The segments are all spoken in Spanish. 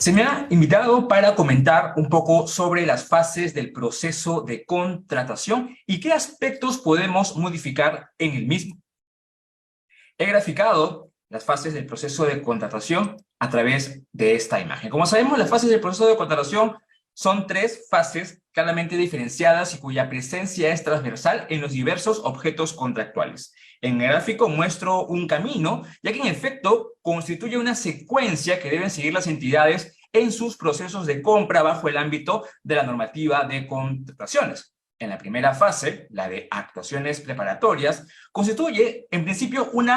Se me ha invitado para comentar un poco sobre las fases del proceso de contratación y qué aspectos podemos modificar en el mismo. He graficado las fases del proceso de contratación a través de esta imagen. Como sabemos, las fases del proceso de contratación son tres fases claramente diferenciadas y cuya presencia es transversal en los diversos objetos contractuales. En el gráfico muestro un camino, ya que en efecto constituye una secuencia que deben seguir las entidades en sus procesos de compra bajo el ámbito de la normativa de contrataciones. En la primera fase, la de actuaciones preparatorias, constituye en principio un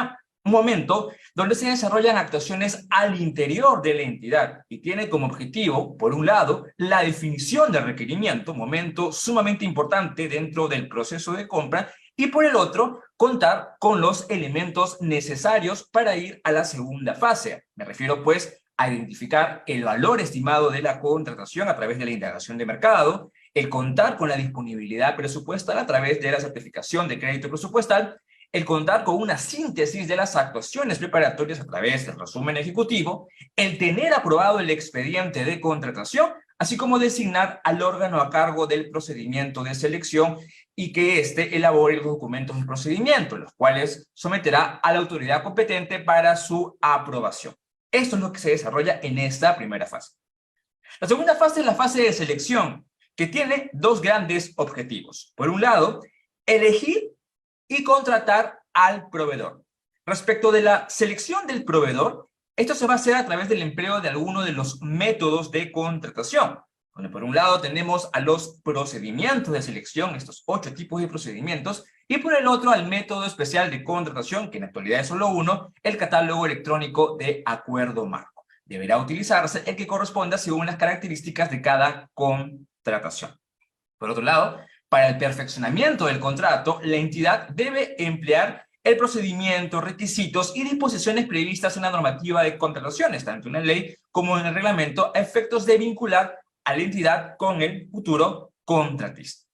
momento donde se desarrollan actuaciones al interior de la entidad y tiene como objetivo, por un lado, la definición del requerimiento, momento sumamente importante dentro del proceso de compra, y por el otro, contar con los elementos necesarios para ir a la segunda fase. Me refiero pues a identificar el valor estimado de la contratación a través de la indagación de mercado, el contar con la disponibilidad presupuestal a través de la certificación de crédito presupuestal, el contar con una síntesis de las actuaciones preparatorias a través del resumen ejecutivo, el tener aprobado el expediente de contratación, así como designar al órgano a cargo del procedimiento de selección y que éste elabore los documentos del procedimiento, los cuales someterá a la autoridad competente para su aprobación. Esto es lo que se desarrolla en esta primera fase. La segunda fase es la fase de selección, que tiene dos grandes objetivos. Por un lado, elegir y contratar al proveedor. Respecto de la selección del proveedor, esto se va a hacer a través del empleo de alguno de los métodos de contratación, donde por un lado tenemos a los procedimientos de selección, estos 8 tipos de procedimientos, y por el otro al método especial de contratación, que en la actualidad es solo uno, el catálogo electrónico de acuerdo marco. Deberá utilizarse el que corresponda según las características de cada contratación. Por otro lado, para el perfeccionamiento del contrato, la entidad debe emplear el procedimiento, requisitos y disposiciones previstas en la normativa de contrataciones, tanto en la ley como en el reglamento, a efectos de vincular a la entidad con el futuro contratista.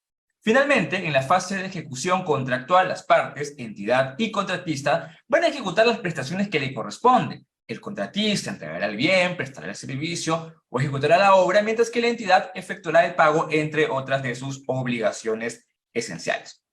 Finalmente, en la fase de ejecución contractual, las partes, entidad y contratista, van a ejecutar las prestaciones que le corresponden. El contratista entregará el bien, prestará el servicio o ejecutará la obra, mientras que la entidad efectuará el pago, entre otras de sus obligaciones esenciales.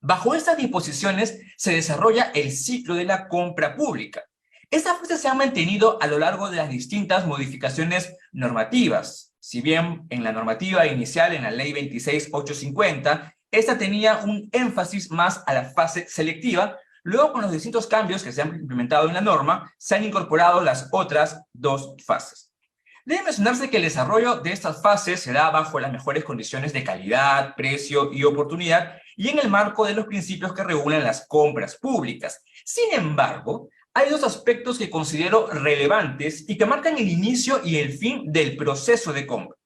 Bajo estas disposiciones se desarrolla el ciclo de la compra pública. Esta fase se ha mantenido a lo largo de las distintas modificaciones normativas. Si bien en la normativa inicial, en la ley 26850, esta tenía un énfasis más a la fase selectiva. Luego, con los distintos cambios que se han implementado en la norma, se han incorporado las otras dos fases. Debe mencionarse que el desarrollo de estas fases se da bajo las mejores condiciones de calidad, precio y oportunidad y en el marco de los principios que regulan las compras públicas. Sin embargo, hay dos aspectos que considero relevantes y que marcan el inicio y el fin del proceso de compra.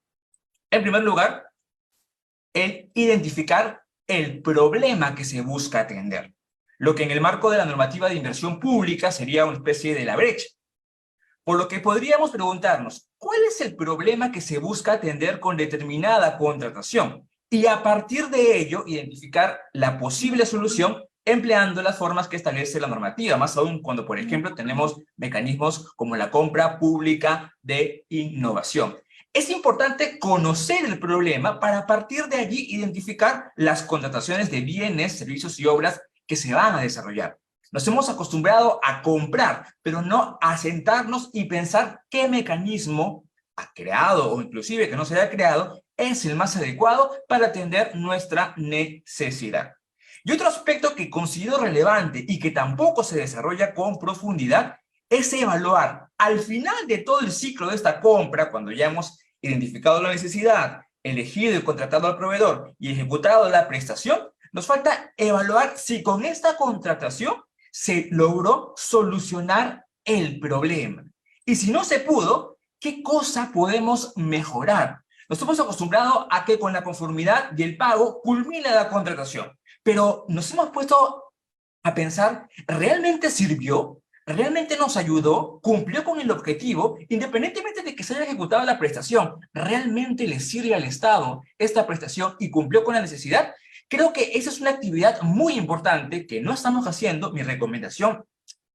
En primer lugar, el identificar el problema que se busca atender, lo que en el marco de la normativa de inversión pública sería una especie de la brecha. Por lo que podríamos preguntarnos, ¿cuál es el problema que se busca atender con determinada contratación? Y a partir de ello, identificar la posible solución empleando las formas que establece la normativa, más aún cuando, por ejemplo, tenemos mecanismos como la compra pública de innovación. Es importante conocer el problema para a partir de allí identificar las contrataciones de bienes, servicios y obras que se van a desarrollar. Nos hemos acostumbrado a comprar, pero no a sentarnos y pensar qué mecanismo ha creado o inclusive que no se haya creado es el más adecuado para atender nuestra necesidad. Y otro aspecto que considero relevante y que tampoco se desarrolla con profundidad es evaluar al final de todo el ciclo de esta compra, cuando ya hemos identificado la necesidad, elegido y contratado al proveedor y ejecutado la prestación, nos falta evaluar si con esta contratación se logró solucionar el problema. Y si no se pudo, ¿qué cosa podemos mejorar? Nos hemos acostumbrado a que con la conformidad y el pago culmina la contratación, pero nos hemos puesto a pensar, ¿realmente sirvió? ¿Realmente nos ayudó? ¿Cumplió con el objetivo? Independientemente de que se haya ejecutado la prestación, ¿realmente le sirve al Estado esta prestación y cumplió con la necesidad? Creo que esa es una actividad muy importante que no estamos haciendo. Mi recomendación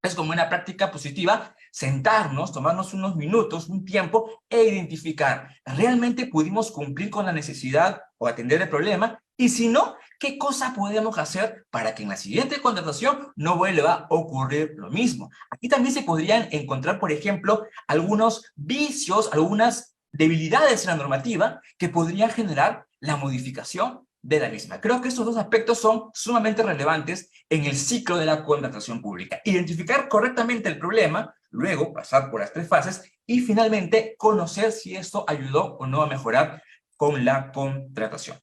es como una práctica positiva sentarnos, tomarnos unos minutos, un tiempo, e identificar, ¿realmente pudimos cumplir con la necesidad o atender el problema? Y si no, ¿qué cosa podemos hacer para que en la siguiente contratación no vuelva a ocurrir lo mismo? Aquí también se podrían encontrar, por ejemplo, algunos vicios, algunas debilidades en la normativa que podrían generar la modificación de la misma. Creo que estos dos aspectos son sumamente relevantes en el ciclo de la contratación pública. Identificar correctamente el problema, luego pasar por las tres fases y finalmente conocer si esto ayudó o no a mejorar con la contratación.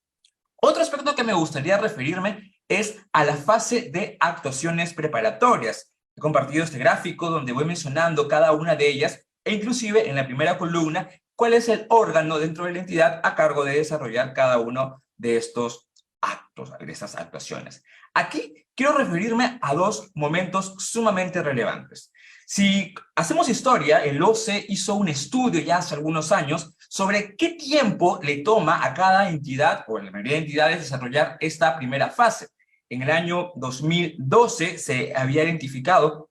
Otro aspecto que me gustaría referirme es a la fase de actuaciones preparatorias. He compartido este gráfico donde voy mencionando cada una de ellas e inclusive en la primera columna cuál es el órgano dentro de la entidad a cargo de desarrollar cada uno de estos actos, de estas actuaciones. Aquí quiero referirme a dos momentos sumamente relevantes. Si hacemos historia, el OCE hizo un estudio ya hace algunos años sobre qué tiempo le toma a cada entidad, o en la mayoría de entidades, desarrollar esta primera fase. En el año 2012 se había identificado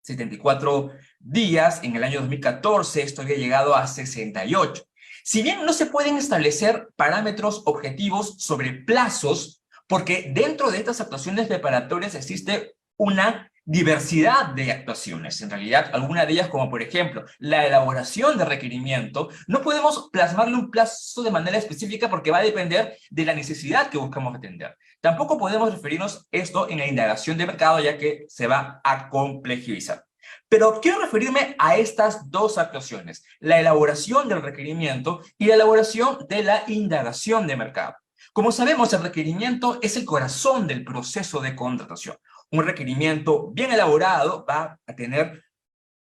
74 días, en el año 2014 esto había llegado a 68. Si bien no se pueden establecer parámetros objetivos sobre plazos, porque dentro de estas actuaciones preparatorias existe una diversidad de actuaciones. En realidad, algunas de ellas, como por ejemplo, la elaboración de requerimiento, no podemos plasmarle un plazo de manera específica porque va a depender de la necesidad que buscamos atender. Tampoco podemos referirnos esto en la indagación de mercado, ya que se va a complejizar. Pero quiero referirme a estas dos actuaciones, la elaboración del requerimiento y la elaboración de la indagación de mercado. Como sabemos, el requerimiento es el corazón del proceso de contratación. Un requerimiento bien elaborado va a tener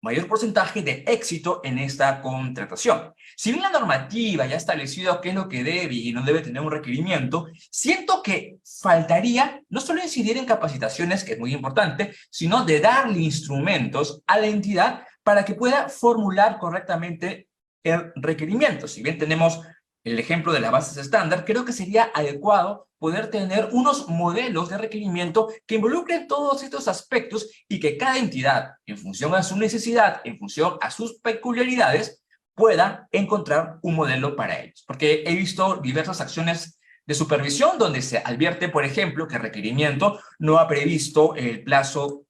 mayor porcentaje de éxito en esta contratación. Si bien la normativa ya ha establecido qué es lo que debe y no debe tener un requerimiento, siento que faltaría no solo incidir en capacitaciones, que es muy importante, sino de darle instrumentos a la entidad para que pueda formular correctamente el requerimiento. Si bien tenemos el ejemplo de las bases estándar, creo que sería adecuado poder tener unos modelos de requerimiento que involucren todos estos aspectos y que cada entidad, en función a su necesidad, en función a sus peculiaridades, pueda encontrar un modelo para ellos. Porque he visto diversas acciones de supervisión donde se advierte, por ejemplo, que el requerimiento no ha previsto el plazo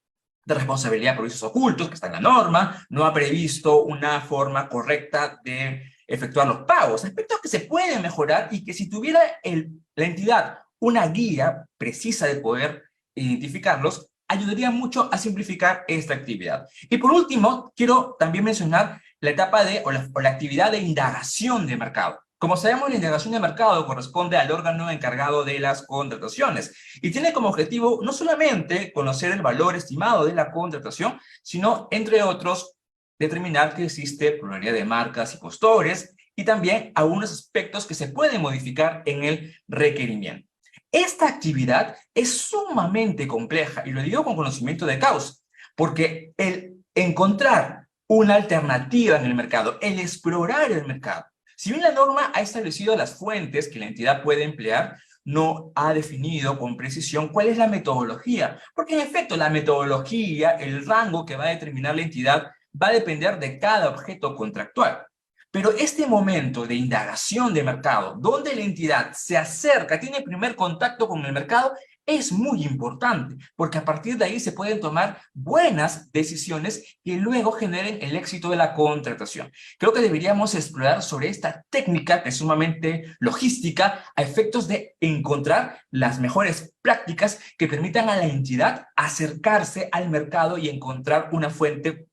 de responsabilidad por vicios ocultos, que está en la norma, no ha previsto una forma correcta de efectuar los pagos, aspectos que se pueden mejorar y que si tuviera la entidad una guía precisa de poder identificarlos, ayudaría mucho a simplificar esta actividad. Y por último, quiero también mencionar la etapa o la actividad de indagación de mercado. Como sabemos, la indagación de mercado corresponde al órgano encargado de las contrataciones y tiene como objetivo no solamente conocer el valor estimado de la contratación, sino, entre otros, determinar que existe pluralidad de marcas y postores y también algunos aspectos que se pueden modificar en el requerimiento. Esta actividad es sumamente compleja y lo digo con conocimiento de causa, porque el encontrar una alternativa en el mercado, el explorar el mercado, si bien la norma ha establecido las fuentes que la entidad puede emplear, no ha definido con precisión cuál es la metodología, porque en efecto la metodología, el rango que va a determinar la entidad va a depender de cada objeto contractual. Pero este momento de indagación de mercado, donde la entidad se acerca, tiene primer contacto con el mercado, es muy importante, porque a partir de ahí se pueden tomar buenas decisiones que luego generen el éxito de la contratación. Creo que deberíamos explorar sobre esta técnica que es sumamente logística a efectos de encontrar las mejores prácticas que permitan a la entidad acercarse al mercado y encontrar una fuente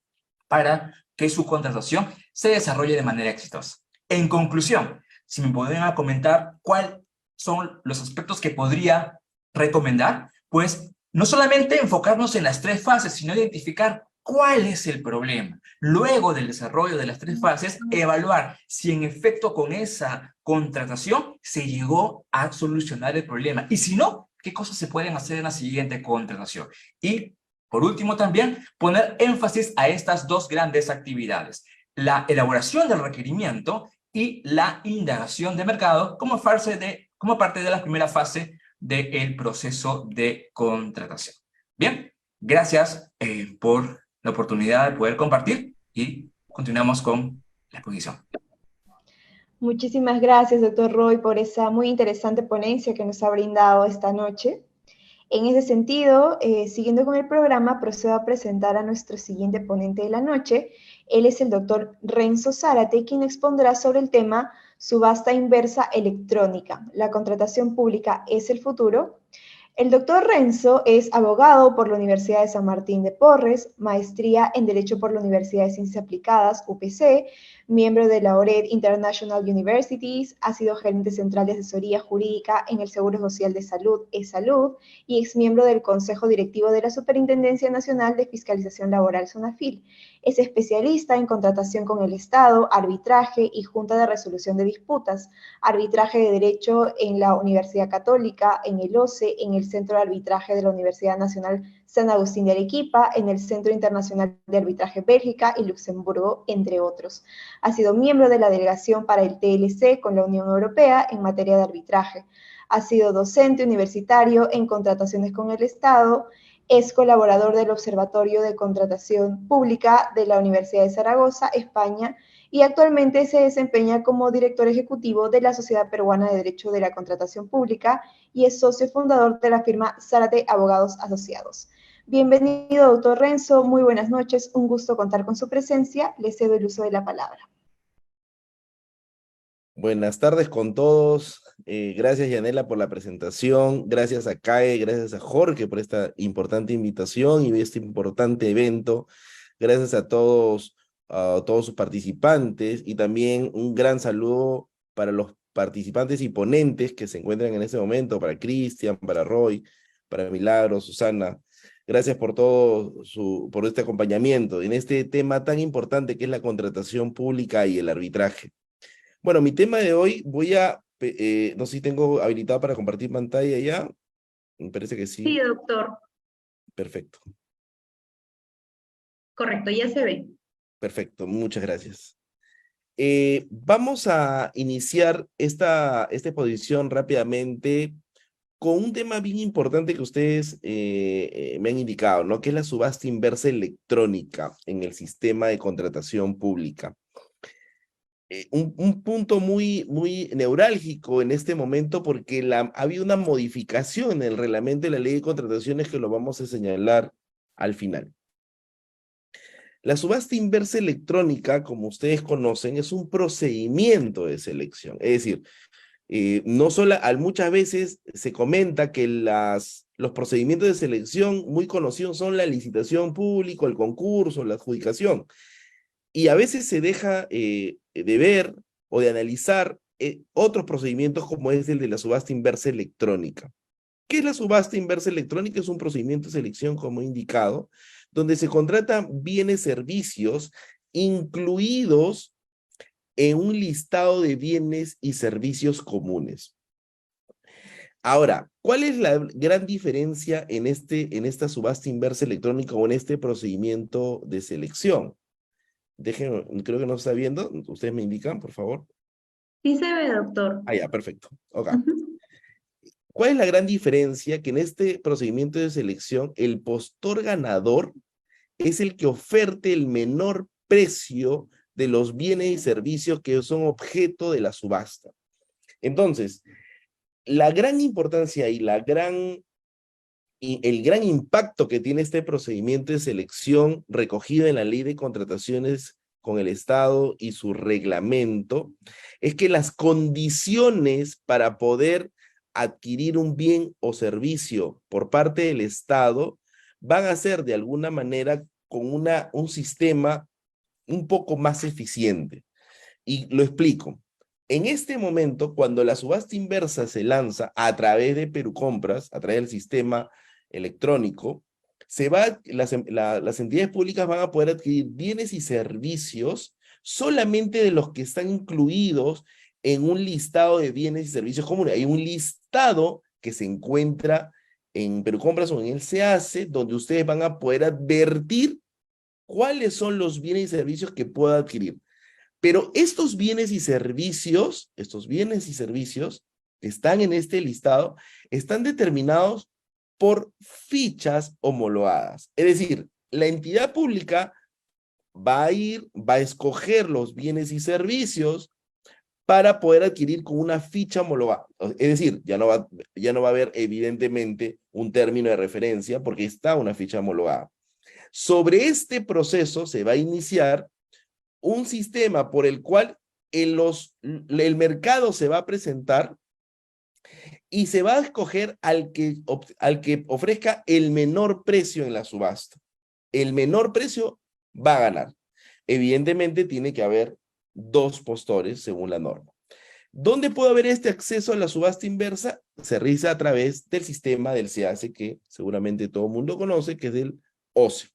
para que su contratación se desarrolle de manera exitosa. En conclusión, si me podrían comentar cuáles son los aspectos que podría recomendar, pues no solamente enfocarnos en las tres fases, sino identificar cuál es el problema. Luego del desarrollo de las tres fases, evaluar si en efecto con esa contratación se llegó a solucionar el problema. Y si no, qué cosas se pueden hacer en la siguiente contratación. Y por último también, poner énfasis a estas dos grandes actividades, la elaboración del requerimiento y la indagación de mercado como parte de la primera fase del proceso de contratación. Bien, gracias por la oportunidad de poder compartir y continuamos con la exposición. Muchísimas gracias, doctor Roy, por esa muy interesante ponencia que nos ha brindado esta noche. En ese sentido, siguiendo con el programa, procedo a presentar a nuestro siguiente ponente de la noche. Él es el doctor Renzo Zárate, quien expondrá sobre el tema subasta inversa electrónica. La contratación pública es el futuro. El doctor Renzo es abogado por la Universidad de San Martín de Porres, maestría en Derecho por la Universidad de Ciencias Aplicadas, UPC, miembro de la ORED International Universities, ha sido gerente central de asesoría jurídica en el Seguro Social de Salud, eSalud, y exmiembro del Consejo Directivo de la Superintendencia Nacional de Fiscalización Laboral, SUNAFIL. Es especialista en contratación con el Estado, arbitraje y Junta de Resolución de Disputas, arbitraje de Derecho en la Universidad Católica, en el OCE, en el Centro de Arbitraje de la Universidad Nacional San Agustín de Arequipa, en el Centro Internacional de Arbitraje Bélgica y Luxemburgo, entre otros. Ha sido miembro de la delegación para el TLC con la Unión Europea en materia de arbitraje. Ha sido docente universitario en contrataciones con el Estado, es colaborador del Observatorio de Contratación Pública de la Universidad de Zaragoza, España, y actualmente se desempeña como director ejecutivo de la Sociedad Peruana de Derecho de la Contratación Pública y es socio fundador de la firma Zárate Abogados Asociados. Bienvenido, doctor Renzo, muy buenas noches, un gusto contar con su presencia, le cedo el uso de la palabra. Buenas tardes con todos. Gracias, Yanela, por la presentación. Gracias a CAE, gracias a Jorge por esta importante invitación y este importante evento. Gracias a todos sus participantes y también un gran saludo para los participantes y ponentes que se encuentran en este momento, para Cristian, para Roy, para Milagro, Susana. Gracias por este acompañamiento en este tema tan importante que es la contratación pública y el arbitraje. Bueno, mi tema de hoy no sé si tengo habilitado para compartir pantalla ya. Me parece que sí. Sí, doctor. Perfecto. Correcto, ya se ve. Perfecto, muchas gracias. Vamos a iniciar esta exposición rápidamente con un tema bien importante que ustedes me han indicado, ¿no? Que es la subasta inversa electrónica en el sistema de contratación pública. Un punto muy neurálgico en este momento porque ha habido una modificación en el reglamento de la ley de contrataciones que lo vamos a señalar al final. La subasta inversa electrónica, como ustedes conocen, es un procedimiento de selección. Es decir, muchas veces se comenta que los procedimientos de selección muy conocidos son la licitación pública, el concurso, la adjudicación. Y a veces se deja de ver o de analizar otros procedimientos como es el de la subasta inversa electrónica. ¿Qué es la subasta inversa electrónica? Es un procedimiento de selección, como he indicado, donde se contratan bienes, servicios, incluidos en un listado de bienes y servicios comunes. Ahora, ¿cuál es la gran diferencia en esta subasta inversa electrónica o en este procedimiento de selección? Déjenme, creo que no está viendo. Ustedes me indican, por favor. Sí se ve, doctor. Ah, ya, perfecto. Ok. ¿Cuál es la gran diferencia? Que en este procedimiento de selección, el postor ganador es el que oferte el menor precio de los bienes y servicios que son objeto de la subasta. Entonces, la gran importancia y el gran impacto que tiene este procedimiento de selección recogido en la Ley de Contrataciones con el Estado y su reglamento es que las condiciones para poder adquirir un bien o servicio por parte del Estado van a ser de alguna manera con un sistema un poco más eficiente. Y lo explico. En este momento, cuando la subasta inversa se lanza a través de Perucompras, a través del sistema electrónico, las entidades públicas van a poder adquirir bienes y servicios solamente de los que están incluidos en un listado de bienes y servicios comunes. Hay un listado que se encuentra en Perucompras o en el SEACE, donde ustedes van a poder advertir cuáles son los bienes y servicios que pueda adquirir. Pero estos bienes y servicios que están en este listado, están determinados por fichas homologadas. Es decir, la entidad pública va a escoger los bienes y servicios para poder adquirir con una ficha homologada. Es decir, ya no va a haber evidentemente un término de referencia porque está una ficha homologada. Sobre este proceso se va a iniciar un sistema por el cual el mercado se va a presentar y se va a escoger al que ofrezca el menor precio en la subasta. El menor precio va a ganar. Evidentemente tiene que haber 2 postores según la norma. ¿Dónde puede haber este acceso a la subasta inversa? Se realiza a través del sistema del SEACE que seguramente todo el mundo conoce, que es el OCE.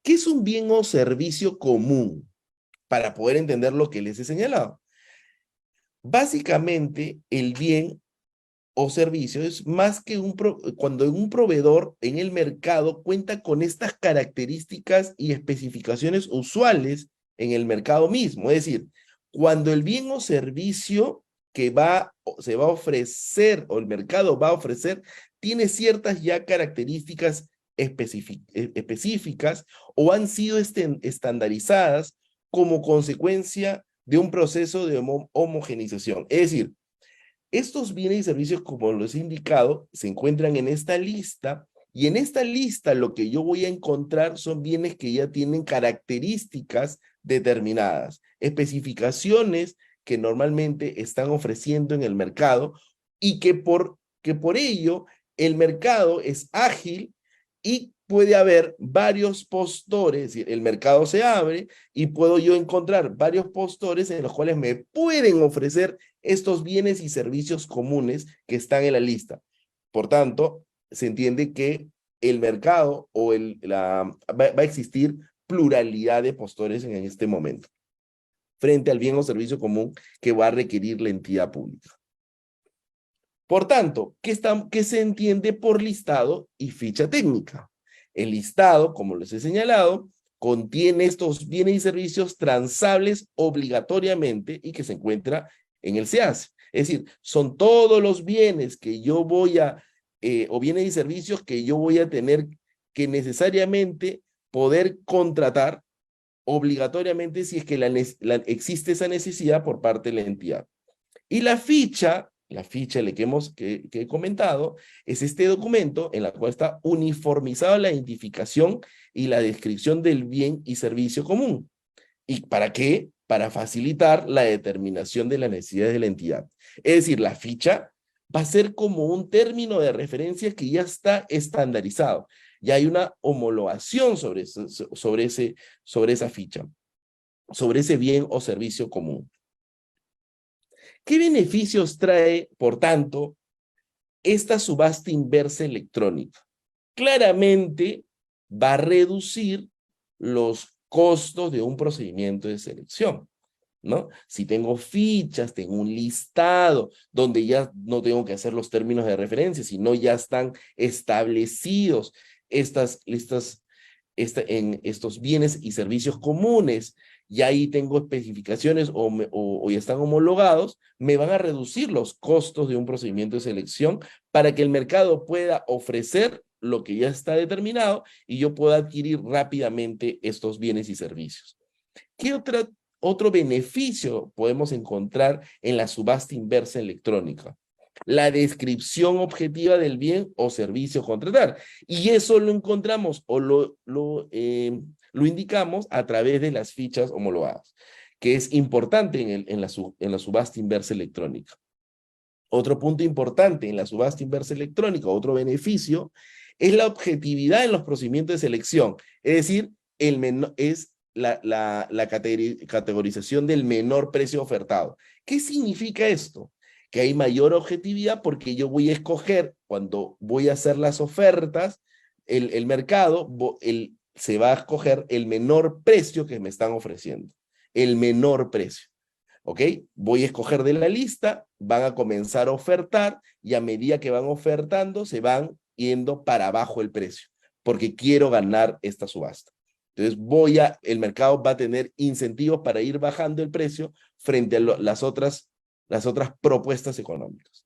¿Qué es un bien o servicio común? Para poder entender lo que les he señalado. Básicamente, el bien o servicio es más que cuando un proveedor en el mercado cuenta con estas características y especificaciones usuales en el mercado mismo. Es decir, cuando el bien o servicio que se va a ofrecer o el mercado va a ofrecer tiene ciertas ya características específicas o han sido estandarizadas como consecuencia de un proceso de homogenización. Es decir, estos bienes y servicios, como los he indicado, se encuentran en esta lista, y en esta lista lo que yo voy a encontrar son bienes que ya tienen características determinadas, especificaciones que normalmente están ofreciendo en el mercado, y que por ello el mercado es ágil y puede haber varios postores, es decir, el mercado se abre y puedo yo encontrar varios postores en los cuales me pueden ofrecer estos bienes y servicios comunes que están en la lista. Por tanto, se entiende que el mercado o va a existir pluralidad de postores en este momento, frente al bien o servicio común que va a requerir la entidad pública. Por tanto, ¿qué se entiende por listado y ficha técnica? El listado, como les he señalado, contiene estos bienes y servicios transables obligatoriamente y que se encuentra en el SEACE. Es decir, son todos los bienes que yo voy a, o bienes y servicios que yo voy a tener que necesariamente poder contratar obligatoriamente si es que existe esa necesidad por parte de la entidad. Y la ficha que he comentado, es este documento en la cual está uniformizada la identificación y la descripción del bien y servicio común. ¿Y para qué? Para facilitar la determinación de las necesidades de la entidad. Es decir, la ficha va a ser como un término de referencia que ya está estandarizado. Ya hay una homologación sobre esa ficha, sobre ese bien o servicio común. ¿Qué beneficios trae, por tanto, esta subasta inversa electrónica? Claramente va a reducir los costos de un procedimiento de selección, ¿no? Si tengo fichas, tengo un listado, donde ya no tengo que hacer los términos de referencia, sino ya están establecidos en estos bienes y servicios comunes, y ahí tengo especificaciones o ya están homologados, me van a reducir los costos de un procedimiento de selección para que el mercado pueda ofrecer lo que ya está determinado y yo pueda adquirir rápidamente estos bienes y servicios. ¿Qué otro beneficio podemos encontrar en la subasta inversa electrónica? La descripción objetiva del bien o servicio a contratar. Y eso lo encontramos o lo indicamos a través de las fichas homologadas, que es importante en la subasta inversa electrónica. Otro punto importante en la subasta inversa electrónica, otro beneficio, es la objetividad en los procedimientos de selección. Es decir, es la categorización del menor precio ofertado. ¿Qué significa esto? Que hay mayor objetividad porque yo voy a escoger, cuando voy a hacer las ofertas, el mercado se va a escoger el menor precio que me están ofreciendo. El menor precio. ¿Ok? Voy a escoger de la lista, van a comenzar a ofertar y a medida que van ofertando se van yendo para abajo el precio porque quiero ganar esta subasta. Entonces el mercado va a tener incentivos para ir bajando el precio frente a las otras propuestas económicas.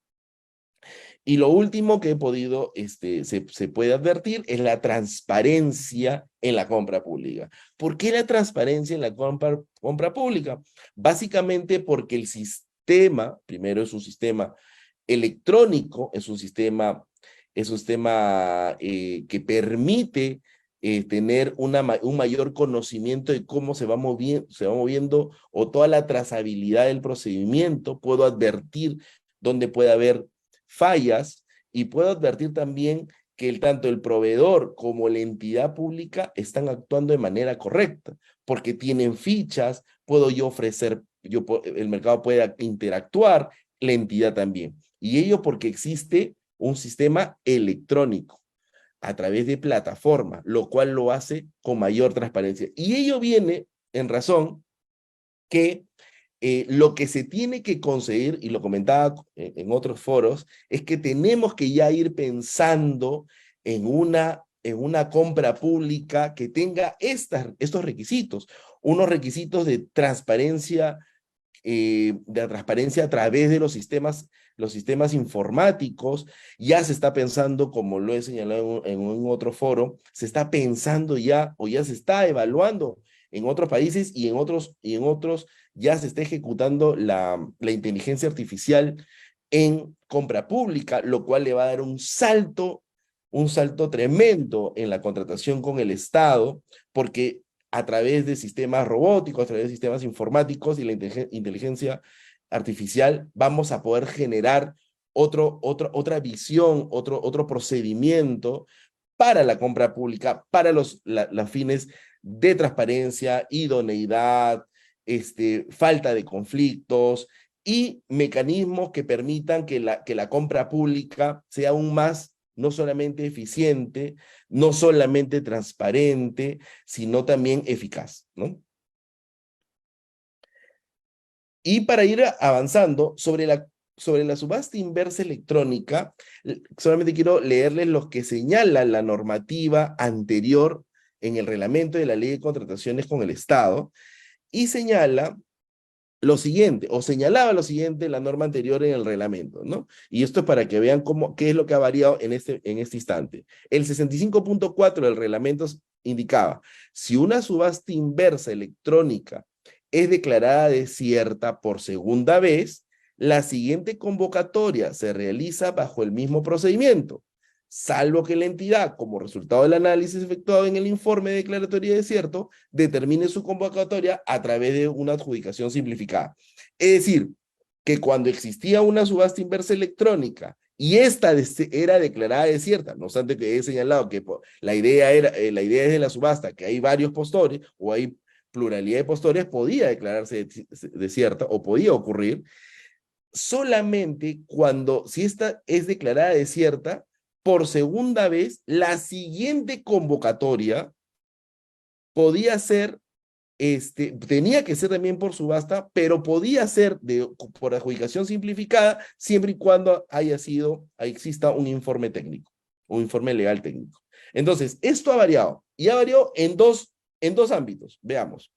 Y lo último que he podido, se puede advertir es la transparencia en la compra pública. ¿Por qué la transparencia en la compra pública? Básicamente porque el sistema, primero es un sistema electrónico, es un sistema que permite tener un mayor conocimiento de cómo se va moviendo o toda la trazabilidad del procedimiento. Puedo advertir dónde puede haber fallas y puedo advertir también que tanto el proveedor como la entidad pública están actuando de manera correcta, porque tienen fichas, puedo yo ofrecer, el mercado puede interactuar, la entidad también. Y ello porque existe un sistema electrónico a través de plataforma, lo cual lo hace con mayor transparencia. Y ello viene en razón que lo que se tiene que conseguir, y lo comentaba en otros foros, es que tenemos que ya ir pensando en una compra pública que tenga estos requisitos, unos requisitos de transparencia a través de los sistemas informáticos. Ya se está pensando, como lo he señalado en un otro foro, se está pensando ya, o ya se está evaluando en otros países y en otros ya se está ejecutando la inteligencia artificial en compra pública, lo cual le va a dar un salto tremendo en la contratación con el Estado, porque a través de sistemas robóticos, a través de sistemas informáticos y la inteligencia artificial, vamos a poder generar otra visión, otro procedimiento para la compra pública, para los fines de transparencia, idoneidad, falta de conflictos y mecanismos que permitan que la compra pública sea aún más no solamente eficiente, no solamente transparente, sino también eficaz, ¿no? Y para ir avanzando sobre la subasta inversa electrónica, solamente quiero leerles lo que señala la normativa anterior en el reglamento de la Ley de Contrataciones con el Estado, y señala lo siguiente, o señalaba lo siguiente la norma anterior en el reglamento, ¿no? Y esto es para que vean qué es lo que ha variado en este instante. El 65.4 del reglamento indicaba, si una subasta inversa electrónica es declarada desierta por segunda vez, la siguiente convocatoria se realiza bajo el mismo procedimiento, salvo que la entidad, como resultado del análisis efectuado en el informe de declaratoria de desierto, determine su convocatoria a través de una adjudicación simplificada. Es decir, que cuando existía una subasta inversa electrónica y esta era declarada desierta, no obstante que he señalado que la idea es de la subasta, que hay varios postores o hay pluralidad de postores, podía declararse desierta o podía ocurrir, solamente si esta es declarada desierta, por segunda vez, la siguiente convocatoria podía ser, tenía que ser también por subasta, pero podía ser por adjudicación simplificada, siempre y cuando exista un informe técnico, un informe legal técnico. Entonces, esto ha variado, y ha variado en dos ámbitos. Veamos.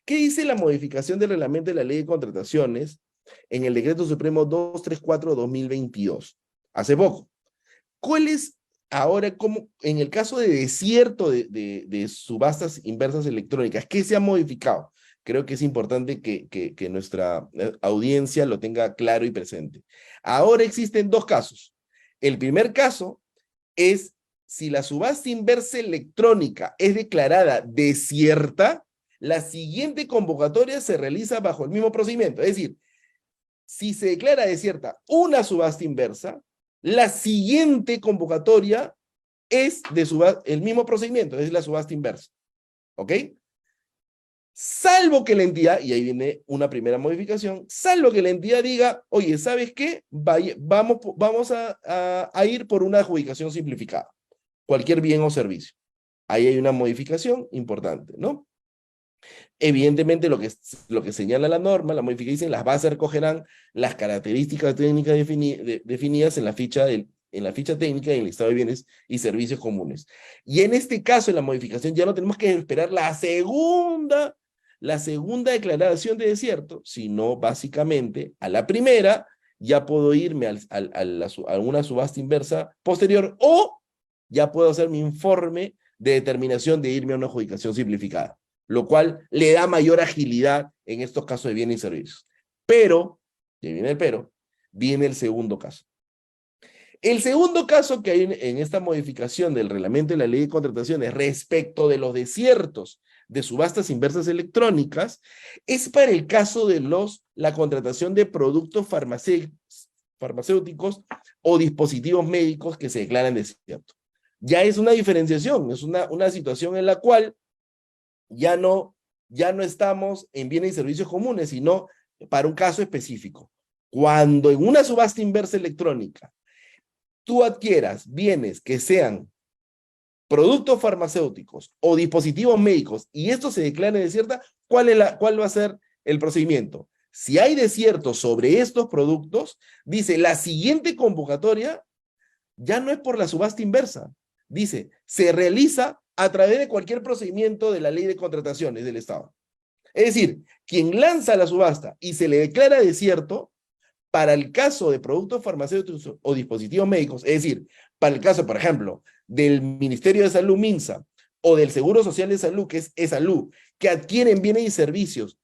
¿Qué dice la modificación del reglamento de la Ley de Contrataciones en el Decreto Supremo 234/2022? Hace poco. ¿Cuál es ahora, como en el caso de desierto de subastas inversas electrónicas, qué se ha modificado? Creo que es importante que nuestra audiencia lo tenga claro y presente. Ahora existen dos casos. El primer caso es si la subasta inversa electrónica es declarada desierta, la siguiente convocatoria se realiza bajo el mismo procedimiento. Es decir, si se declara desierta una subasta inversa, la siguiente convocatoria es el mismo procedimiento, es la subasta inversa. ¿Ok? Salvo que la entidad, y ahí viene una primera modificación, salvo que la entidad diga, oye, ¿sabes qué? Vamos a ir por una adjudicación simplificada. Cualquier bien o servicio. Ahí hay una modificación importante, ¿no? Evidentemente, lo que señala la norma, la modificación dice, las bases recogerán las características técnicas definidas en la ficha técnica y en el listado de bienes y servicios comunes. Y en este caso, en la modificación, ya no tenemos que esperar la segunda declaración de desierto, sino básicamente a la primera ya puedo irme a una subasta inversa posterior, o ya puedo hacer mi informe de determinación de irme a una adjudicación simplificada, lo cual le da mayor agilidad en estos casos de bienes y servicios. Pero, ya viene el pero, viene el segundo caso. El segundo caso que hay en esta modificación del reglamento de la ley de contrataciones respecto de los desiertos de subastas inversas electrónicas es para el caso de la contratación de productos farmacéuticos o dispositivos médicos que se declaran desierto. Ya es una diferenciación, es una situación en la cual ya no estamos en bienes y servicios comunes, sino para un caso específico. Cuando en una subasta inversa electrónica tú adquieras bienes que sean productos farmacéuticos o dispositivos médicos y esto se declare desierta, ¿cuál va a ser el procedimiento? Si hay desierto sobre estos productos, dice, la siguiente convocatoria ya no es por la subasta inversa. Dice, se realiza a través de cualquier procedimiento de la ley de contrataciones del Estado. Es decir, quien lanza la subasta y se le declara desierto, para el caso de productos farmacéuticos o dispositivos médicos, es decir, para el caso, por ejemplo, del Ministerio de Salud, MINSA, o del Seguro Social de Salud, que es ESALU, que adquieren bienes y servicios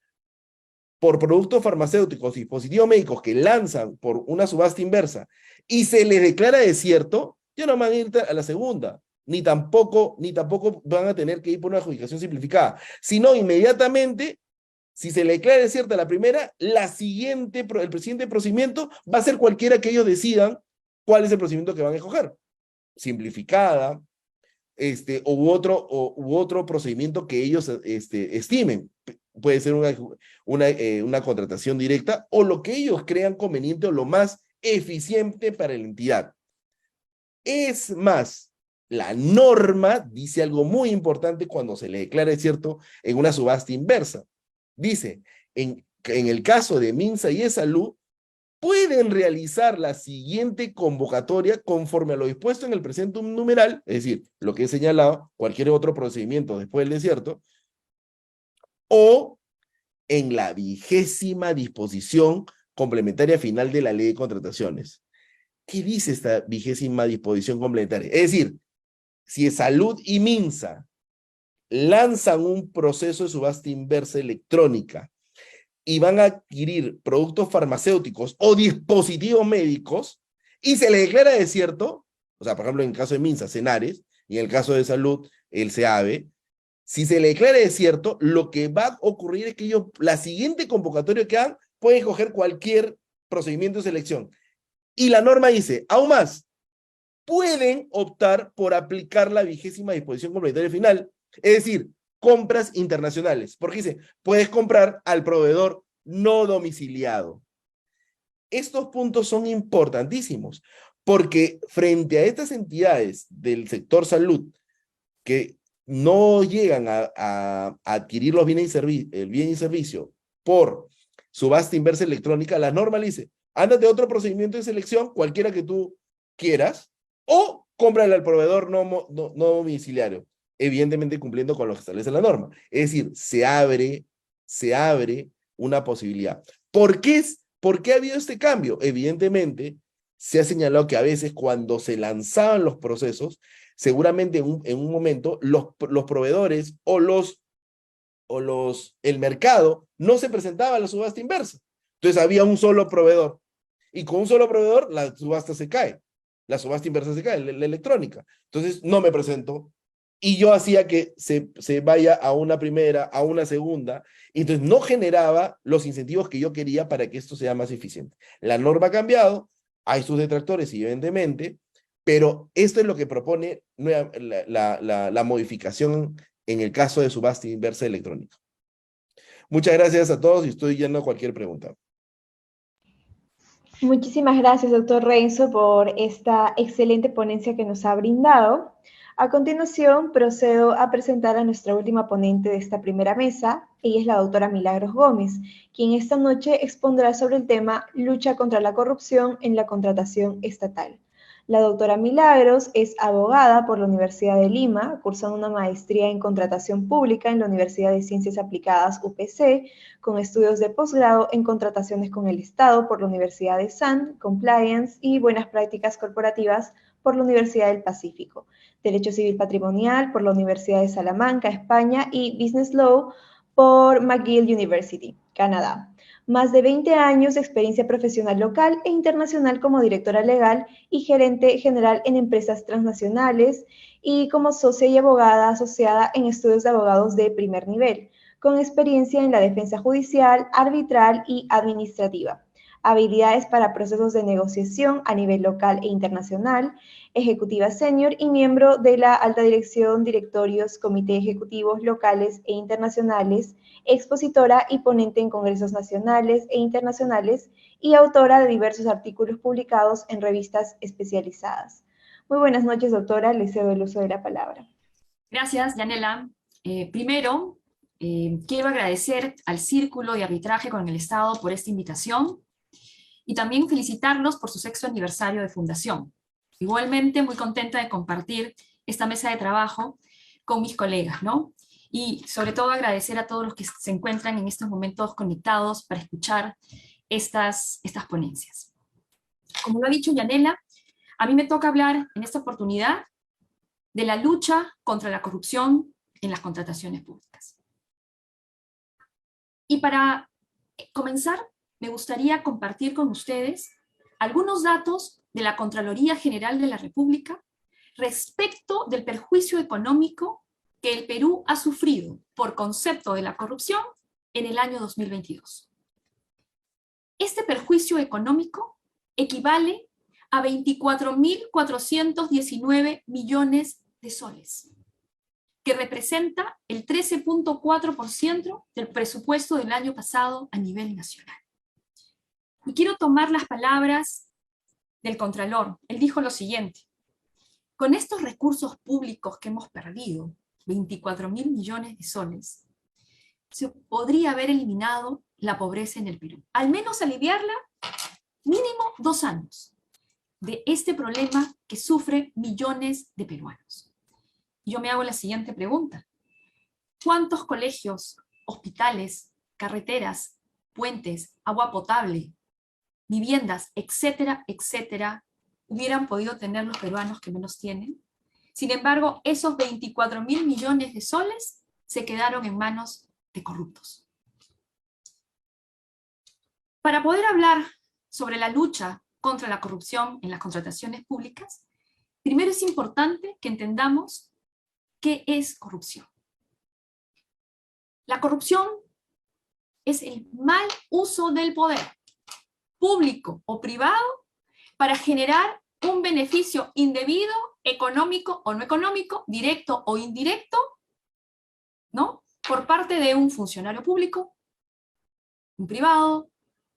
por productos farmacéuticos y dispositivos médicos que lanzan por una subasta inversa y se les declara desierto, ya no van a ir a la segunda, ni tampoco van a tener que ir por una adjudicación simplificada, sino inmediatamente, si se le declara desierta la primera, el siguiente procedimiento va a ser cualquiera que ellos decidan cuál es el procedimiento que van a escoger. Simplificada, u otro procedimiento que ellos estimen. Puede ser una contratación directa o lo que ellos crean conveniente o lo más eficiente para la entidad. Es más, la norma dice algo muy importante cuando se le declara desierto en una subasta inversa. Dice, en el caso de MINSA y ESALU, pueden realizar la siguiente convocatoria conforme a lo dispuesto en el presente numeral, es decir, lo que he señalado, cualquier otro procedimiento después del desierto, o en la 20ª disposición complementaria final de la ley de contrataciones. ¿Qué dice esta 20ª disposición complementaria? Es decir, si ESALU y MINSA lanzan un proceso de subasta inversa electrónica y van a adquirir productos farmacéuticos o dispositivos médicos y se le declara desierto, o sea, por ejemplo, en el caso de MINSA, Cenares, y en el caso de Salud, el CEAVE, si se le declara desierto, lo que va a ocurrir es que ellos, la siguiente convocatoria que hagan, pueden escoger cualquier procedimiento de selección. Y la norma dice, aún más, pueden optar por aplicar la 20ª disposición complementaria final, es decir, compras internacionales, porque dice, puedes comprar al proveedor no domiciliado. Estos puntos son importantísimos, porque frente a estas entidades del sector salud que no llegan a adquirir los bienes el bien y servicio por subasta inversa electrónica, la norma le dice, ándate a otro procedimiento de selección, cualquiera que tú quieras, o cómprale al proveedor no domiciliario, evidentemente cumpliendo con lo que establece la norma. Es decir, se abre una posibilidad. ¿Por qué ha habido este cambio? Evidentemente, se ha señalado que a veces cuando se lanzaban los procesos, seguramente en un momento los proveedores el mercado no se presentaba a la subasta inversa. Entonces había un solo proveedor. Y con un solo proveedor la subasta se cae. La subasta inversa se cae, la electrónica. Entonces no me presento. Y yo hacía que se vaya a una primera, a una segunda, y entonces no generaba los incentivos que yo quería para que esto sea más eficiente. La norma ha cambiado, hay sus detractores, evidentemente, pero esto es lo que propone la modificación en el caso de subasta inversa electrónica. Muchas gracias a todos y estoy yendo a cualquier pregunta. Muchísimas gracias, doctor Renzo, por esta excelente ponencia que nos ha brindado. A continuación, procedo a presentar a nuestra última ponente de esta primera mesa. Ella es la doctora Milagros Gómez, quien esta noche expondrá sobre el tema lucha contra la corrupción en la contratación estatal. La doctora Milagros es abogada por la Universidad de Lima, cursando una maestría en contratación pública en la Universidad de Ciencias Aplicadas UPC, con estudios de posgrado en contrataciones con el Estado por la Universidad de SAN, Compliance y Buenas Prácticas Corporativas por la Universidad del Pacífico, Derecho Civil Patrimonial por la Universidad de Salamanca, España, y Business Law por McGill University, Canadá. Más de 20 años de experiencia profesional local e internacional como directora legal y gerente general en empresas transnacionales y como socia y abogada asociada en estudios de abogados de primer nivel, con experiencia en la defensa judicial, arbitral y administrativa. Habilidades para procesos de negociación a nivel local e internacional, ejecutiva senior y miembro de la alta dirección, directorios, comités ejecutivos locales e internacionales, expositora y ponente en congresos nacionales e internacionales y autora de diversos artículos publicados en revistas especializadas. Muy buenas noches, doctora. Le cedo el uso de la palabra. Gracias, Yanela. Primero, quiero agradecer al Círculo de Arbitraje con el Estado por esta invitación y también felicitarlos por su 6º aniversario de fundación. Igualmente, muy contenta de compartir esta mesa de trabajo con mis colegas, ¿no? Y sobre todo agradecer a todos los que se encuentran en estos momentos conectados para escuchar estas ponencias. Como lo ha dicho Yanela, a mí me toca hablar en esta oportunidad de la lucha contra la corrupción en las contrataciones públicas. Y para comenzar, me gustaría compartir con ustedes algunos datos de la Contraloría General de la República respecto del perjuicio económico que el Perú ha sufrido por concepto de la corrupción en el año 2022. Este perjuicio económico equivale a 24.419 millones de soles, que representa el 13.4% del presupuesto del año pasado a nivel nacional. Y quiero tomar las palabras del Contralor. Él dijo lo siguiente: con estos recursos públicos que hemos perdido, 24.000 millones de soles, se podría haber eliminado la pobreza en el Perú. Al menos aliviarla mínimo 2 años de este problema que sufren millones de peruanos. Yo me hago la siguiente pregunta: ¿cuántos colegios, hospitales, carreteras, puentes, agua potable, viviendas, etcétera, etcétera, hubieran podido tener los peruanos que menos tienen? Sin embargo, esos 24.000 millones de soles se quedaron en manos de corruptos. Para poder hablar sobre la lucha contra la corrupción en las contrataciones públicas, primero es importante que entendamos qué es corrupción. La corrupción es el mal uso del poder, público o privado, para generar un beneficio indebido, económico o no económico, directo o indirecto, ¿no?, por parte de un funcionario público, un privado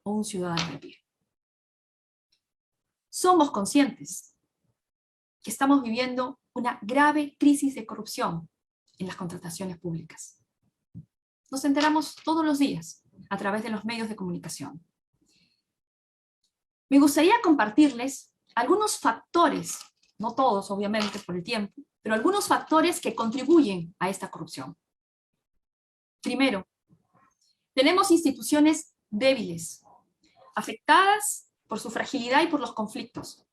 o un ciudadano de pie. Somos conscientes que estamos viviendo una grave crisis de corrupción en las contrataciones públicas. Nos enteramos todos los días a través de los medios de comunicación. Me gustaría compartirles algunos factores, no todos obviamente por el tiempo, pero algunos factores que contribuyen a esta corrupción. Primero, tenemos instituciones débiles, afectadas por su fragilidad y por los conflictos,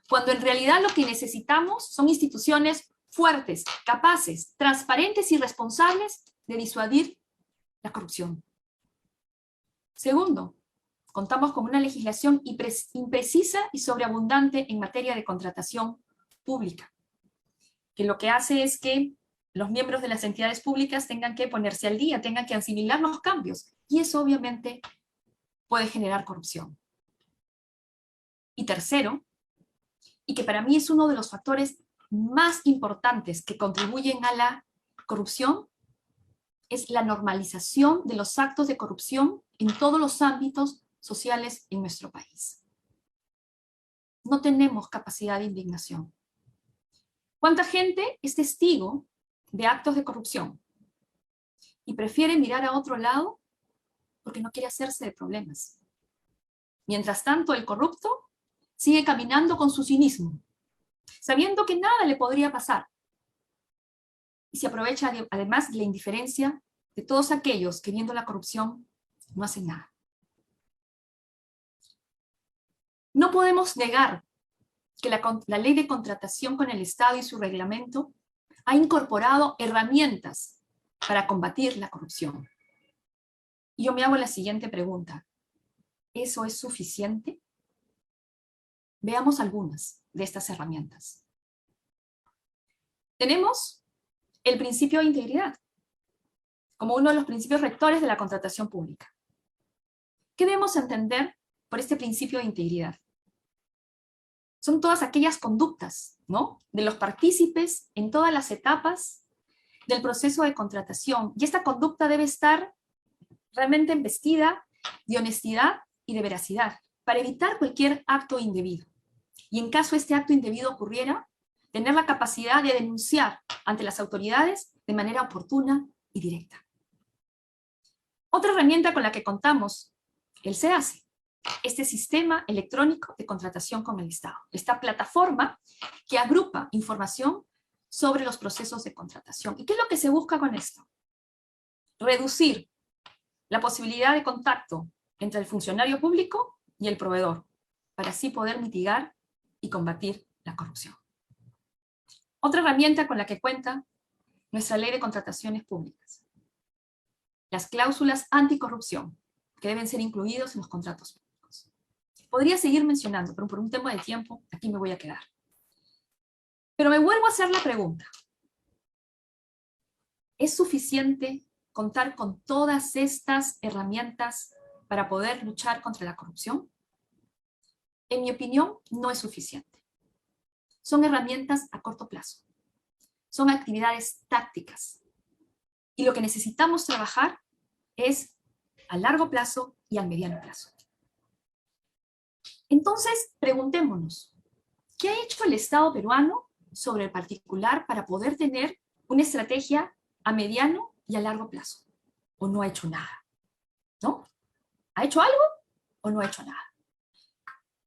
cuando en realidad lo que necesitamos son instituciones fuertes, capaces, transparentes y responsables de disuadir la corrupción. Segundo, contamos con una legislación imprecisa y sobreabundante en materia de contratación pública, que lo que hace es que los miembros de las entidades públicas tengan que ponerse al día, tengan que asimilar los cambios, y eso obviamente puede generar corrupción. Y tercero, y que para mí es uno de los factores más importantes que contribuyen a la corrupción, es la normalización de los actos de corrupción en todos los ámbitos sociales en nuestro país. No tenemos capacidad de indignación. ¿Cuánta gente es testigo de actos de corrupción y prefiere mirar a otro lado porque no quiere hacerse de problemas? Mientras tanto, el corrupto sigue caminando con su cinismo, sabiendo que nada le podría pasar. Y se aprovecha además de la indiferencia de todos aquellos que viendo la corrupción no hacen nada. No podemos negar que la ley de contratación con el Estado y su reglamento ha incorporado herramientas para combatir la corrupción. Y yo me hago la siguiente pregunta. ¿Eso es suficiente? Veamos algunas de estas herramientas. Tenemos el principio de integridad, como uno de los principios rectores de la contratación pública. ¿Qué debemos entender por este principio de integridad? Son todas aquellas conductas, ¿no?, de los partícipes en todas las etapas del proceso de contratación. Y esta conducta debe estar realmente embestida de honestidad y de veracidad, para evitar cualquier acto indebido. Y en caso este acto indebido ocurriera, tener la capacidad de denunciar ante las autoridades de manera oportuna y directa. Otra herramienta con la que contamos, el SEACE, este sistema electrónico de contratación con el Estado, esta plataforma que agrupa información sobre los procesos de contratación. ¿Y qué es lo que se busca con esto? Reducir la posibilidad de contacto entre el funcionario público y el proveedor, para así poder mitigar y combatir la corrupción. Otra herramienta con la que cuenta nuestra ley de contrataciones públicas: las cláusulas anticorrupción, que deben ser incluidos en los contratos públicos. Podría seguir mencionando, pero por un tema de tiempo, aquí me voy a quedar. Pero me vuelvo a hacer la pregunta: ¿es suficiente contar con todas estas herramientas para poder luchar contra la corrupción? En mi opinión, no es suficiente. Son herramientas a corto plazo. Son actividades tácticas. Y lo que necesitamos trabajar es a largo plazo y a mediano plazo. Entonces, preguntémonos, ¿qué ha hecho el Estado peruano sobre el particular para poder tener una estrategia a mediano y a largo plazo? ¿O no ha hecho nada? ¿No? ¿Ha hecho algo o no ha hecho nada?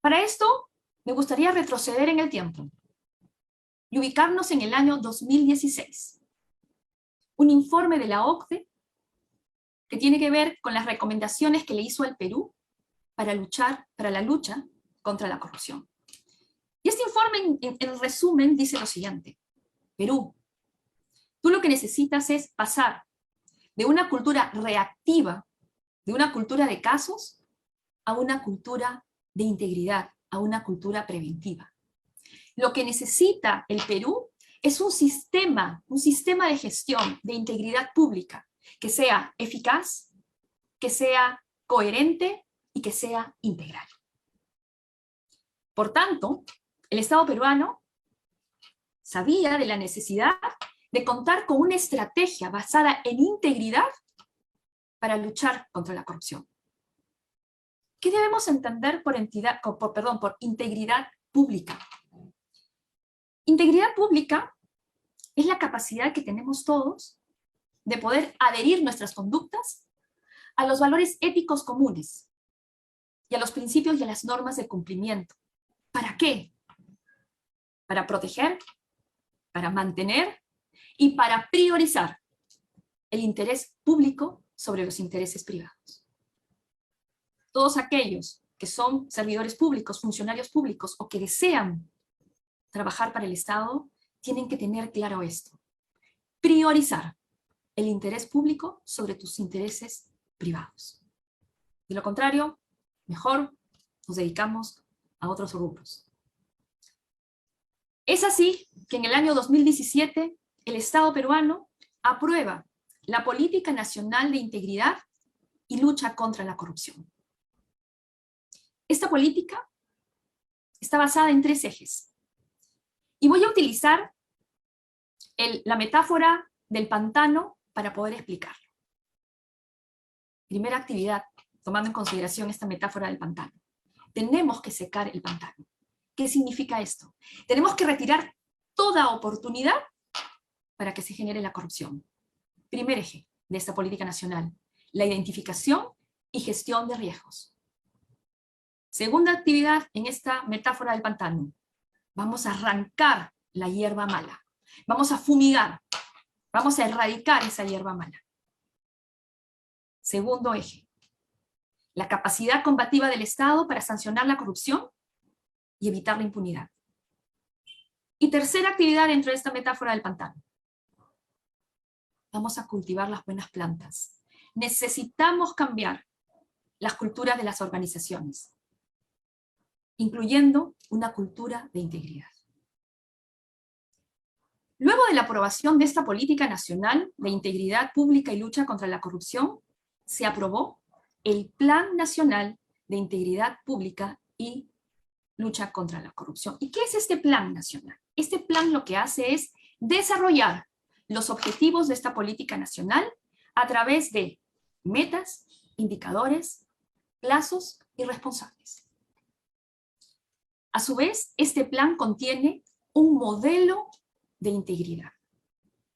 Para esto, me gustaría retroceder en el tiempo y ubicarnos en el año 2016. Un informe de la OCDE que tiene que ver con las recomendaciones que le hizo al Perú para la lucha contra la corrupción. Y este informe, en resumen, dice lo siguiente: Perú, tú lo que necesitas es pasar de una cultura reactiva, de una cultura de casos, a una cultura de integridad, a una cultura preventiva. Lo que necesita el Perú es un sistema de gestión de integridad pública que sea eficaz, que sea coherente y que sea integral. Por tanto, el Estado peruano sabía de la necesidad de contar con una estrategia basada en integridad para luchar contra la corrupción. ¿Qué debemos entender por integridad pública? Integridad pública es la capacidad que tenemos todos de poder adherir nuestras conductas a los valores éticos comunes y a los principios y a las normas de cumplimiento. ¿Para qué? Para proteger, para mantener y para priorizar el interés público sobre los intereses privados. Todos aquellos que son servidores públicos, funcionarios públicos o que desean trabajar para el Estado tienen que tener claro esto: priorizar el interés público sobre tus intereses privados. De lo contrario, mejor nos dedicamos a otros rubros. Es así que en el año 2017 el Estado peruano aprueba la Política Nacional de Integridad y Lucha contra la Corrupción. Esta política está basada en 3 ejes. Y voy a utilizar la metáfora del pantano para poder explicarlo. Primera actividad, tomando en consideración esta metáfora del pantano. Tenemos que secar el pantano. ¿Qué significa esto? Tenemos que retirar toda oportunidad para que se genere la corrupción. Primer eje de esta política nacional: la identificación y gestión de riesgos. Segunda actividad en esta metáfora del pantano: Vamos a arrancar la hierba mala. Vamos a fumigar. Vamos a erradicar esa hierba mala. Segundo eje, la capacidad combativa del Estado para sancionar la corrupción y evitar la impunidad. Y tercera actividad dentro de esta metáfora del pantano. Vamos a cultivar las buenas plantas. Necesitamos cambiar las culturas de las organizaciones, incluyendo una cultura de integridad. Luego de la aprobación de esta política nacional de integridad pública y lucha contra la corrupción, se aprobó el Plan Nacional de Integridad Pública y Lucha contra la Corrupción. ¿Y qué es este Plan Nacional? Este plan lo que hace es desarrollar los objetivos de esta política nacional a través de metas, indicadores, plazos y responsables. A su vez, este plan contiene un modelo de integridad,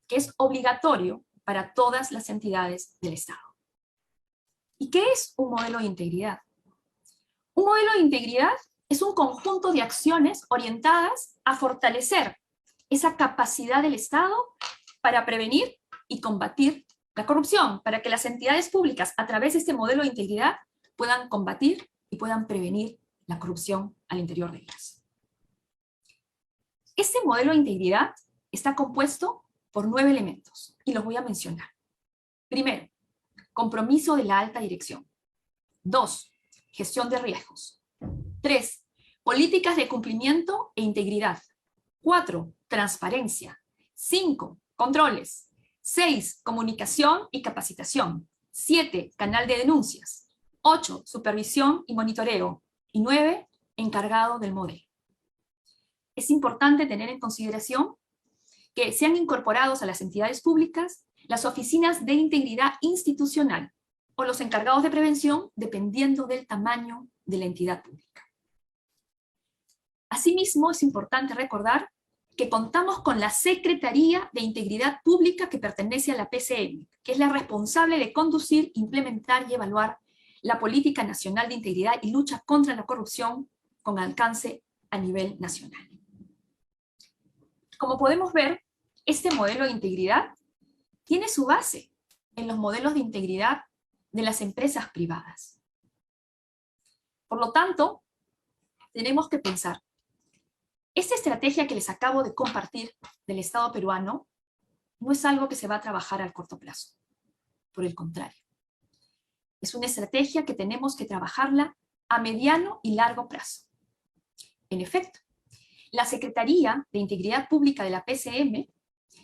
que es obligatorio para todas las entidades del Estado. ¿Y qué es un modelo de integridad? Un modelo de integridad es un conjunto de acciones orientadas a fortalecer esa capacidad del Estado para prevenir y combatir la corrupción, para que las entidades públicas, a través de este modelo de integridad, puedan combatir y puedan prevenir la corrupción al interior de ellas. Este modelo de integridad está compuesto por 9 elementos, y los voy a mencionar. Primero, compromiso de la alta dirección. 2, gestión de riesgos. 3, políticas de cumplimiento e integridad. 4, transparencia. 5, controles. 6, comunicación y capacitación. 7, canal de denuncias. 8, supervisión y monitoreo. Y 9, encargado del modelo. Es importante tener en consideración que sean incorporados a las entidades públicas las oficinas de integridad institucional o los encargados de prevención, dependiendo del tamaño de la entidad pública. Asimismo, es importante recordar que contamos con la Secretaría de Integridad Pública que pertenece a la PCM, que es la responsable de conducir, implementar y evaluar la Política Nacional de Integridad y Lucha contra la Corrupción con alcance a nivel nacional. Como podemos ver, este modelo de integridad tiene su base en los modelos de integridad de las empresas privadas. Por lo tanto, tenemos que pensar, esta estrategia que les acabo de compartir del Estado peruano no es algo que se va a trabajar al corto plazo. Por el contrario, es una estrategia que tenemos que trabajarla a mediano y largo plazo. En efecto, la Secretaría de Integridad Pública de la PCM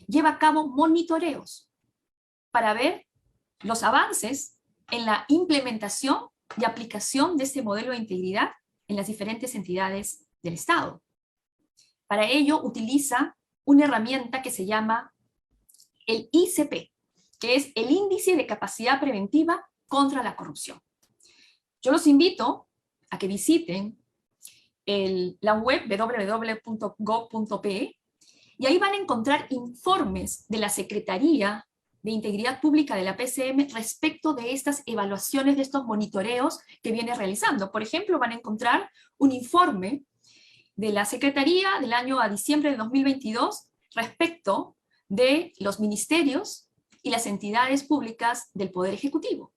lleva a cabo monitoreos para ver los avances en la implementación y aplicación de este modelo de integridad en las diferentes entidades del Estado. Para ello utiliza una herramienta que se llama el ICP, que es el Índice de Capacidad Preventiva contra la Corrupción. Yo los invito a que visiten la web www.gov.pe y ahí van a encontrar informes de la Secretaría de Integridad Pública de la PCM respecto de estas evaluaciones, de estos monitoreos que viene realizando. Por ejemplo, van a encontrar un informe de la Secretaría del año a diciembre de 2022 respecto de los ministerios y las entidades públicas del Poder Ejecutivo,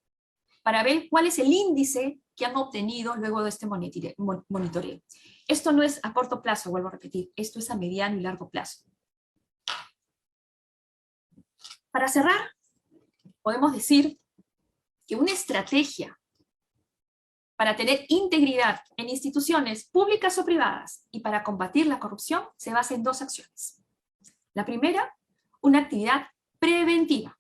para ver cuál es el índice que han obtenido luego de este monitoreo. Esto no es a corto plazo, vuelvo a repetir, esto es a mediano y largo plazo. Para cerrar, podemos decir que una estrategia para tener integridad en instituciones públicas o privadas y para combatir la corrupción se basa en 2 acciones. La primera, una actividad preventiva.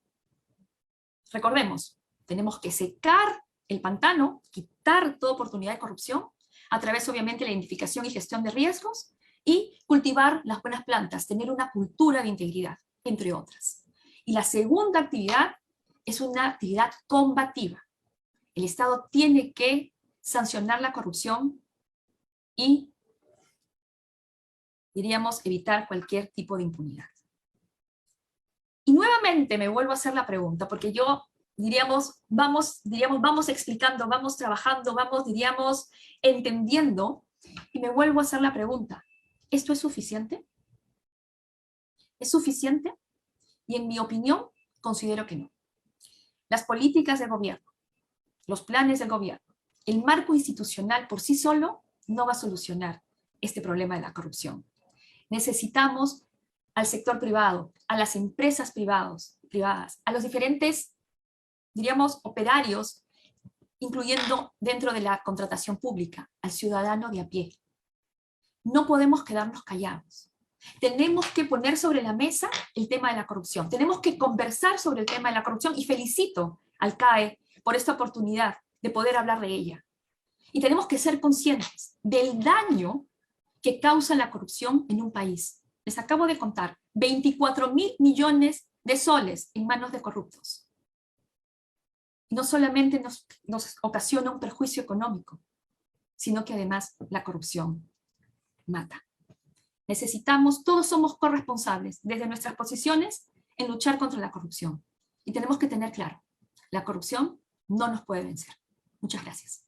Recordemos, tenemos que secar el pantano, quitar toda oportunidad de corrupción, a través obviamente de la identificación y gestión de riesgos, y cultivar las buenas plantas, tener una cultura de integridad, entre otras. Y la segunda actividad es una actividad combativa. El Estado tiene que sancionar la corrupción y, diríamos, evitar cualquier tipo de impunidad. Y nuevamente me vuelvo a hacer la pregunta, porque yo, vamos explicando, vamos trabajando, vamos, entendiendo, y me vuelvo a hacer la pregunta, ¿Esto es suficiente? ¿Es suficiente? Y en mi opinión, considero que no. Las políticas del gobierno, los planes del gobierno, el marco institucional por sí solo no va a solucionar este problema de la corrupción. Necesitamos al sector privado, a las empresas privadas, a los diferentes, diríamos, operarios, incluyendo dentro de la contratación pública, al ciudadano de a pie. No podemos quedarnos callados. Tenemos que poner sobre la mesa el tema de la corrupción. Tenemos que conversar sobre el tema de la corrupción y felicito al CAE por esta oportunidad de poder hablar de ella. Y tenemos que ser conscientes del daño que causa la corrupción en un país. Les acabo de contar, 24.000 millones de soles en manos de corruptos. No solamente nos ocasiona un perjuicio económico, sino que además la corrupción mata. Necesitamos, todos somos corresponsables desde nuestras posiciones en luchar contra la corrupción. Y tenemos que tener claro, la corrupción no nos puede vencer. Muchas gracias.